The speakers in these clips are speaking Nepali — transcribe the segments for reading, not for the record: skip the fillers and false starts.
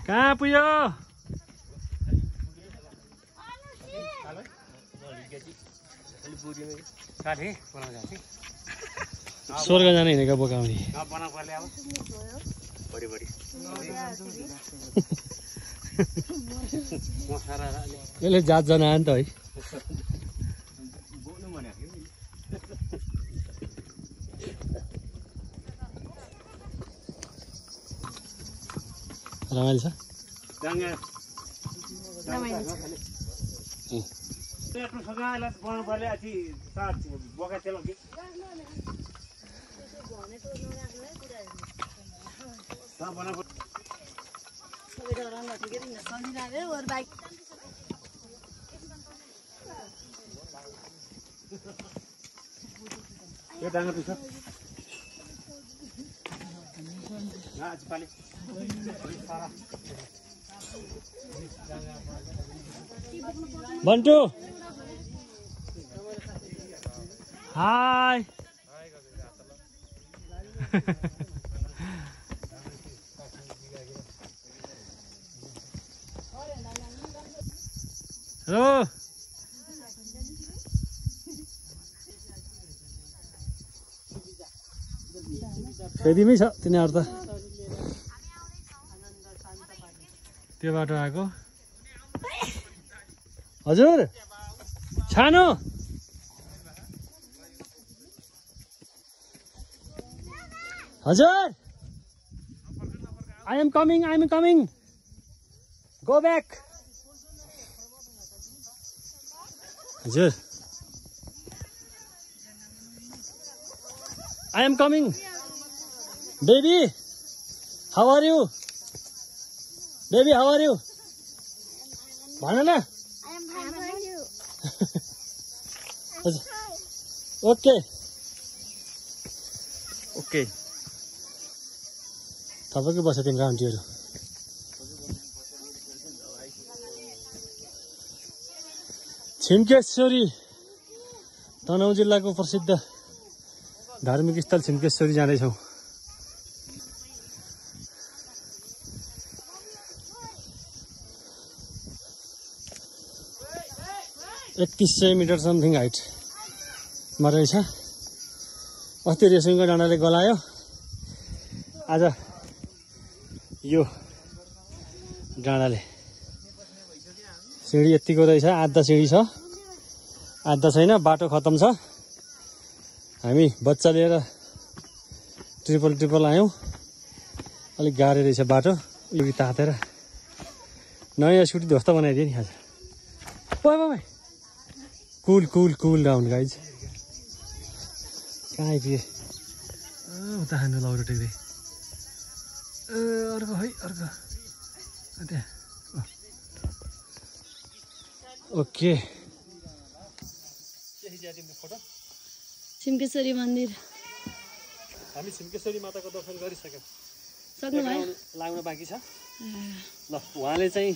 कहाँ पुग्यो? स्वर्ग जाने हिँडेको बोकाउने यसले जात जान आयो नि त है। रमाइलो छ। बन्टु हाय हेलो फेदिमै छ तिनीहरू त त्यो बाटो आएको। हजुर छानो हजुर I am coming go back हजुर I am coming baby how are you भन न। ओके तपाईँकै बस्छ तिम्रो आन्टीहरू। छिम्केश्वरी तनहुँ जिल्लाको प्रसिद्ध धार्मिक स्थल छिम्केश्वरी जाँदैछौँ। $3100 मिटर समथिङ हाइटमा रहेछ। अस्ति रेसिङको डाँडाले गलायो, आज यो डाँडाले। सिँढी यतिको रहेछ, आधा सिँढी छ आधा छैन, बाटो खतम छ। हामी बच्चा लिएर ट्रिपल आयौँ, अलिक गाह्रो रहेछ बाटो। यो तातेर नयाँ स्कुटी ध्वस्त बनाइदियो नि आज। कुल डाउन गाइज। कहाँ आइपुगे? उता खानु लौरो टेक्दै। अर्को है अर्को त्यहाँ। ओके छिम्केश्वरी मन्दिर हामी छिम्केश्वरी माताको दर्शन गरिसक्यौँ। सक्नुभयो? लाग्न बाँकी छ। ल उहाँले चाहिँ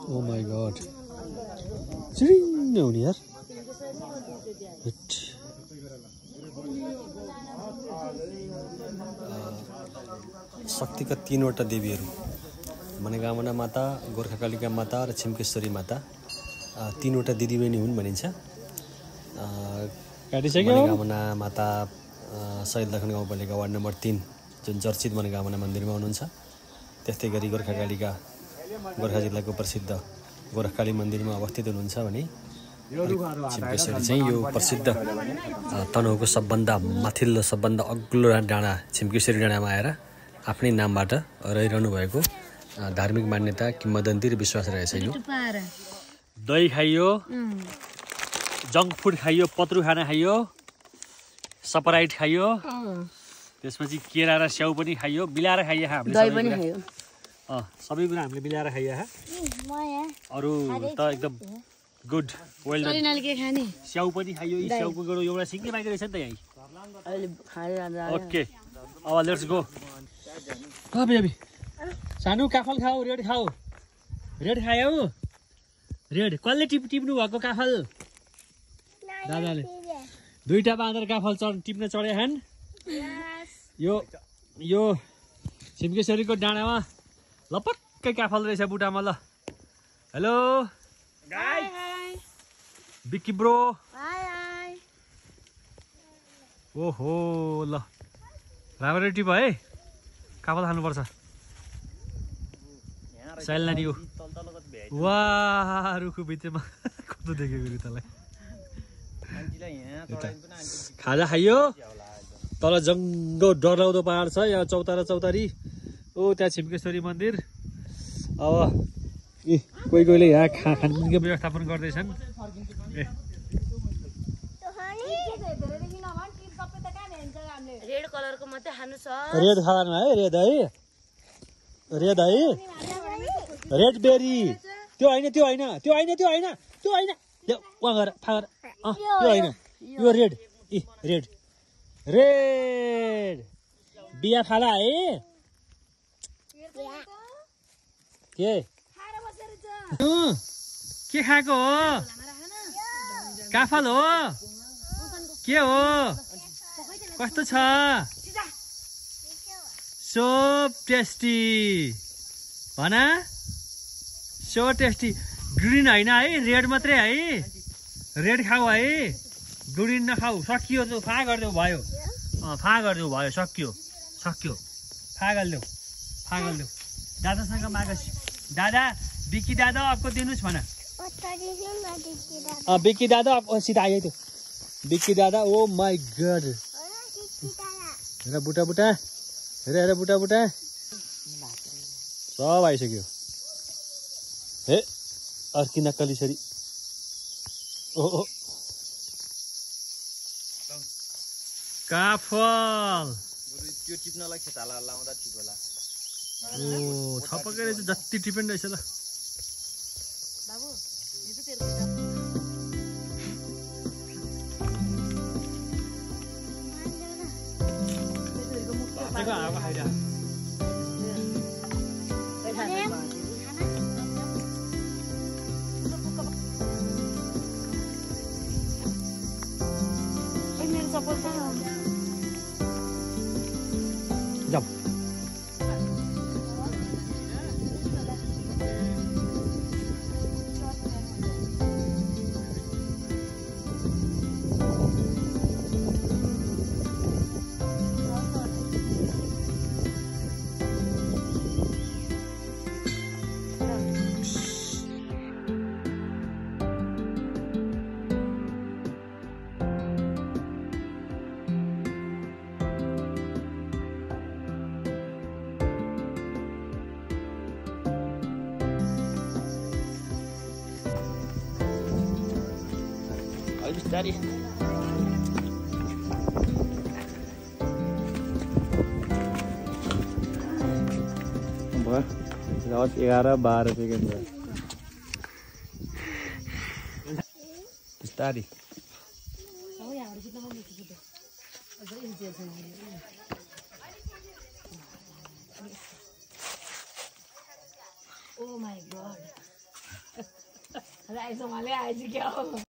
ओ माई गॉड चिरिङ हुने यार। शक्तिका 3वटा देवीहरू मनोकामना माता, गोर्खाकालिका माता र छिम्केश्वरी माता 3वटा दिदीबहिनी हुन् भनिन्छ। मनोकामना माता शहीद लखन गाउँपालिका वार्ड नम्बर 3 जुन चर्चित मनोकामना मन्दिरमा हुनुहुन्छ। त्यस्तै गरी गोर्खाकालिका गोर्खा जिल्लाको प्रसिद्ध गोर्खाकाली मन्दिरमा अवस्थित हुनुहुन्छ भने छिम्केश्वरी चाहिँ यो प्रसिद्ध तनहुँको सबभन्दा माथिल्लो सबभन्दा अग्लो डाँडा छिम्केश्वरी डाँडामा आएर आफ्नै नामबाट रहिरहनु भएको धार्मिक मान्यता, किम्वदन्ती र विश्वास रहेछ। यो दही खाइयो, जङ्क फुड खाइयो, पत्रु खाना खाइयो, सपराइट खाइयो, त्यसपछि केरा र स्याउ पनि खाइयो, मिलाएर खाइयो हामीले। सबै कुरा हामीले मिलाएर खाइयो। अरू त एकदम गुड वेल डन। स्याउ पनि खाइयो। यी स्याउको एउटा सिङ्गै बाँकी रहेछ नि त यहीँ। अहिले खाएर ओके अब लेट्स गो बेबी सानो काफल खाऊ रेड खाऊ रेड खायौ रेड कसले टिप्नु भएको काफल दादाले दुईटा बाँदर काफल टिप्न चढे हान यो छिम्केश्वरीको डाँडामा लपक्कै काफल रहेछ बुटामा ल हेलो बिक्की ब्रो ओहो ल राम्ररी टिप है काफल खानुपर्छ साइल नानी हो वा रुखको भित्रमा कस्तो देखेको रे तँलाई खाजा खाइयो तल जङ्गल डरलाग्दो पहाड छ यहाँ चौतारी ओ त्यहाँ छिम्केश्वरी मन्दिर अब कोहीले यहाँ खानपिनको व्यवस्था पनि गर्दैछन् रेड कलरको मात्रै खानु छ रेड खानु है रेड बेरी त्यो होइन त्यो होइन यो रेड रेड बिहा फाला है के खाएको हो काफल हो के हो कस्तो छ सो टेस्टी भना सो टेस्टी ग्रिन होइन है रेड मात्रै है रेड खाऊ है ग्रिन नखाऊ सकियो फा गरिदेऊ भयो सकियो फा गरिदेऊ दादासँग माग दादा बिक्की दादा आपको दिनुहोस् भन बिक्की दादा सिधा आयो त्यो बिक्की दादा ओ माई गड हेर बुटा हेर बुटा सब आइसक्यो हे अर्की नक्कली छरी ओहो काफल त्यो टिप्नलाई खेताला लाउँदा ठिक होला ओ छपकै रहेछ जति टिपेन रहेछ ल बाबु यो चाहिँ तेरो आएको खाइरा मेरो सपोर्ट जाऊ Daddy. रात 11-12 second Daddy. Oh my god. Lại xong lại ai chứ kiểu.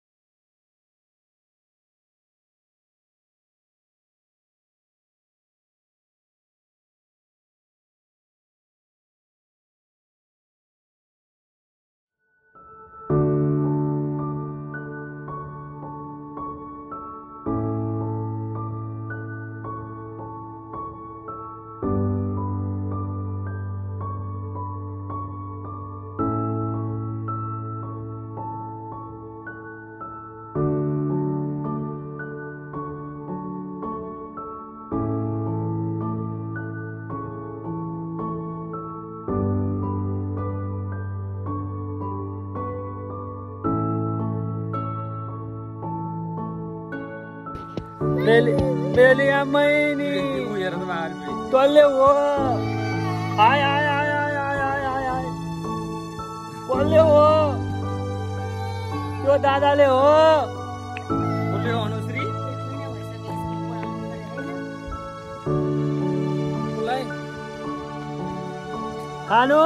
मेली मैनी तले हो आय आय आय आय आय आय आय आय कसले हो त्यो दादाले हो कसले हो अनुश्री खानु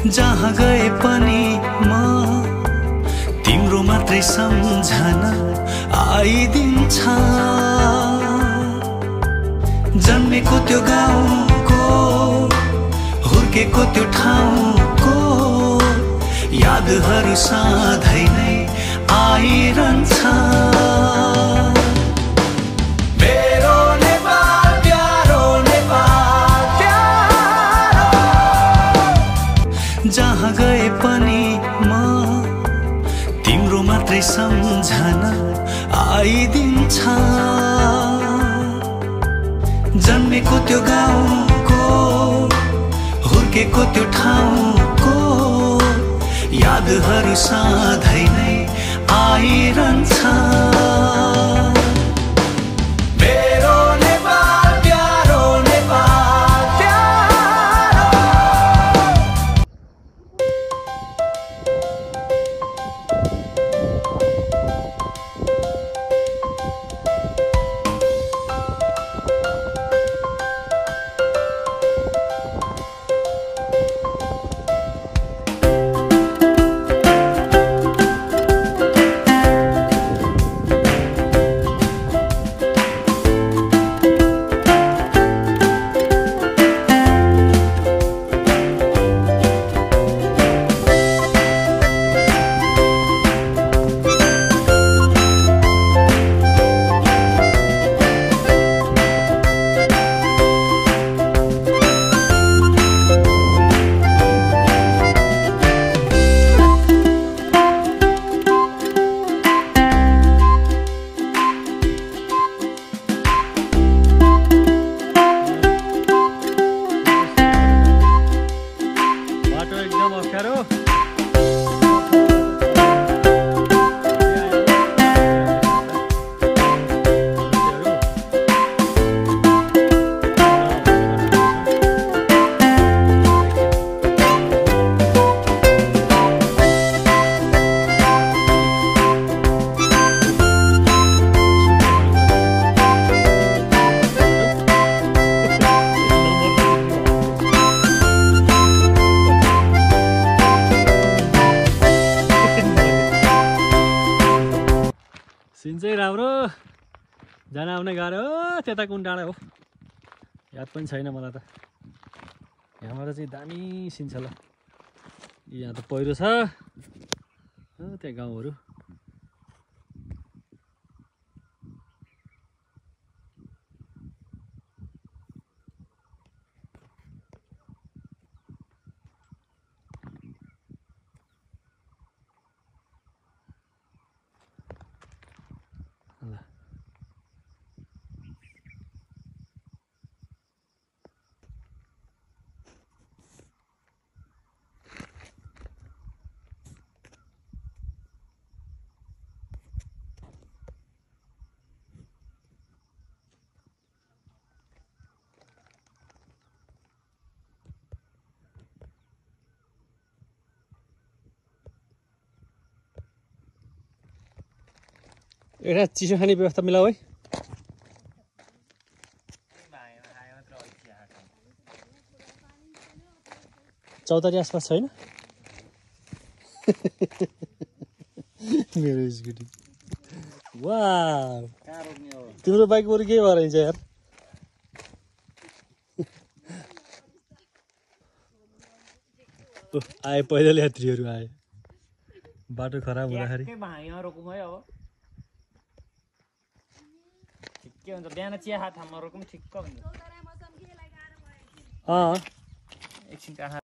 जहाँ गए पनि म तिम्रो मात्रै सम्झना आइदिन्छ जन्मेको त्यो गाउँको हुर्केको त्यो ठाउँको यादहरू सधैँ नै आइरहन्छ जहाँ गए पनि म तिम्रो मात्रै सम्झना आइदिन्छ जन्मेको त्यो गाउँको हुर्केको त्यो ठाउँको यादहरू सधैँ नै आइरहन्छ सिन चाहिँ राम्रो जान आउने गाह्रो त्यता कुन डाँडा हो याद पनि छैन मलाई त यहाँबाट चाहिँ दामी सिन छ ल यहाँ त पहिरो छ त्यहाँ गाउँहरू एउटा चिसो खाने व्यवस्था मिलाऊ है चौतारी आसपास छैन मेरो स्कुटी वाउ तिम्रो बाइक बरु के भएर हिँड्छ यार आए पैदल यात्रीहरू आए बाटो खराब हुँदाखेरि के हुन्छ बिहान चिया हात हातमा रोकौँ ठिक्क हुन्छ अँ एकछिन कहाँ